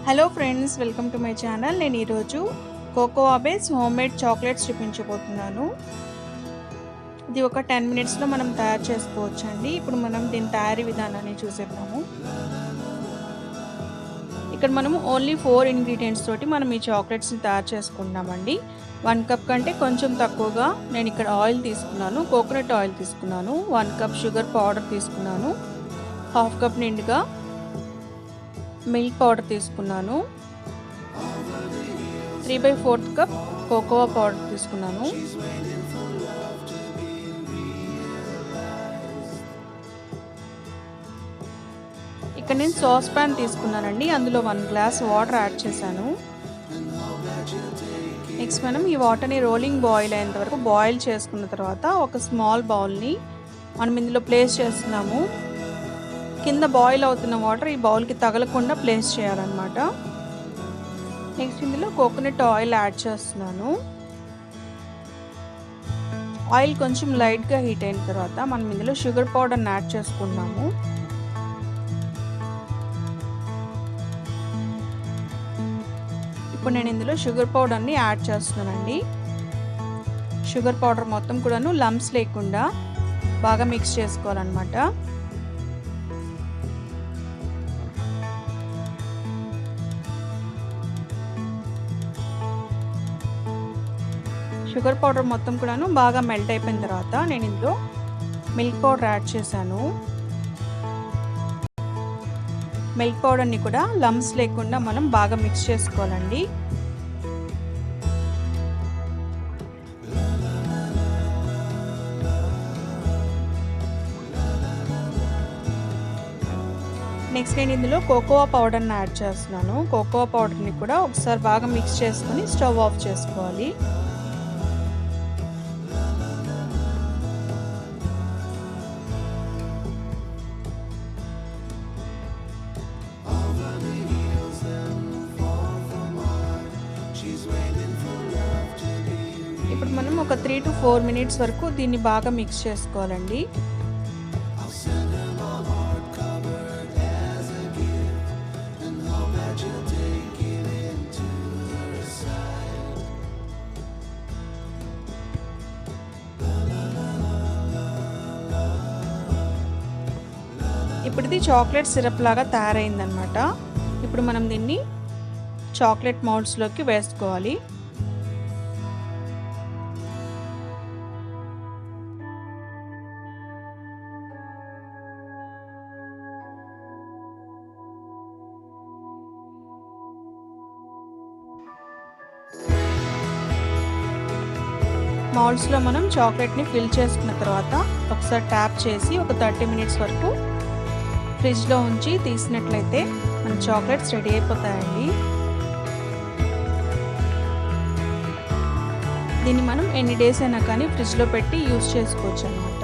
Hello friends, welcome to my channel. నేను ఈరోజు cocoa base homemade chocolates చూపించబోతున్నాను. ఇది ఒక 10 మినిట్స్లో మనం తయారు చేసుకోవచ్చండి. ఇప్పుడు మనం దీని తయారీ విధానాన్ని చూసేద్దాము. ఇక్కడ మనము ఓన్లీ 4 ఇంగ్రీడియంట్స్ తోటి మనం ఈ చాక్లెట్స్ని తయారు చేసుకుంటామండి. 1 కప్ కంటే కొంచెం తక్కువగా నేను ఇక్కడ ఆయిల్ తీసుకున్నాను. కోకోనట్ ఆయిల్ తీసుకున్నాను. 1 కప్ షుగర్ పౌడర్ తీసుకున్నాను. 1/2 కప్ నిండుగా మిల్క్ పౌడర్ తీసుకున్నాను. 3/4 కప్ కోకోవా పౌడర్ తీసుకున్నాను. ఇక్కడ నేను సాస్ పాన్ తీసుకున్నానండి. అందులో 1 గ్లాస్ వాటర్ యాడ్ చేశాను. నెక్స్ట్ మనం ఈ వాటర్ని రోలింగ్ బాయిల్ అయ్యేంత వరకు బాయిల్ చేసుకున్న తర్వాత ఒక స్మాల్ బౌల్ని మనం ఇందులో ప్లేస్ చేస్తున్నాము. కింద బాయిల్ అవుతున్న వాటర్ ఈ బౌల్కి తగలకుండా ప్లేస్ చేయాలన్నమాట. నెక్స్ట్ ఇందులో కోకోనట్ ఆయిల్ యాడ్ చేస్తున్నాను. ఆయిల్ కొంచెం లైట్గా హీట్ అయిన తర్వాత మనం ఇందులో షుగర్ పౌడర్ని యాడ్ చేసుకున్నాము. ఇప్పుడు నేను ఇందులో షుగర్ పౌడర్ని యాడ్ చేస్తున్నానండి. షుగర్ పౌడర్ మొత్తం కూడాను లంప్స్ లేకుండా బాగా మిక్స్ చేసుకోవాలన్నమాట. షుగర్ పౌడర్ మొత్తం కూడాను బాగా మెల్ట్ అయిపోయిన తర్వాత నేను ఇందులో మిల్క్ పౌడర్ యాడ్ చేశాను. మిల్క్ పౌడర్ని కూడా లంప్స్ లేకుండా మనం బాగా మిక్స్ చేసుకోవాలండి. నెక్స్ట్ నేను ఇందులో కోకోవా పౌడర్ని యాడ్ చేస్తున్నాను. కోకోవా పౌడర్ని కూడా ఒకసారి బాగా మిక్స్ చేసుకొని స్టవ్ ఆఫ్ చేసుకోవాలి. ఇప్పుడు మనం ఒక 3 to 4 మినిట్స్ వరకు దీన్ని బాగా మిక్స్ చేసుకోవాలండి. ఇప్పుడు ఇది చాక్లెట్ సిరప్ లాగా తయారైందనమాట. ఇప్పుడు మనం దీన్ని చాక్లెట్ మౌల్డ్స్లోకి వేసుకోవాలి. మౌల్డ్స్లో మనం చాక్లెట్ని ఫిల్ చేసుకున్న తర్వాత ఒకసారి ట్యాప్ చేసి ఒక 30 మినిట్స్ వరకు ఫ్రిడ్జ్లో ఉంచి తీసినట్లయితే మన చాక్లెట్స్ రెడీ అయిపోతాయండి. దీన్ని మనం ఎన్ని డేస్ అయినా కానీ ఫ్రిడ్జ్లో పెట్టి యూజ్ చేసుకోవచ్చు అన్నమాట.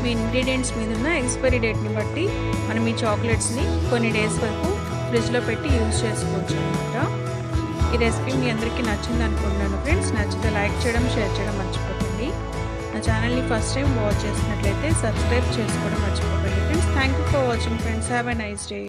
మీ ఇంగ్రీడియంట్స్ మీద ఉన్న ఎక్స్పైరీ డేట్ని బట్టి మనం ఈ చాక్లెట్స్ని కొన్ని డేస్ వరకు ఫ్రిడ్జ్లో పెట్టి యూజ్ చేసుకోవచ్చు అన్నమాట. ఈ రెసిపీ మీ అందరికీ నచ్చింది అనుకుంటున్నాను ఫ్రెండ్స్. నచ్చితే లైక్ చేయడం, షేర్ చేయడం మర్చిపోకండి. నా ఛానల్ని ఫస్ట్ టైం వాచ్ చేసినట్లయితే సబ్స్క్రైబ్ చేసుకోవడం మర్చిపోకండి friends. Thank you for watching friends. Have a nice day.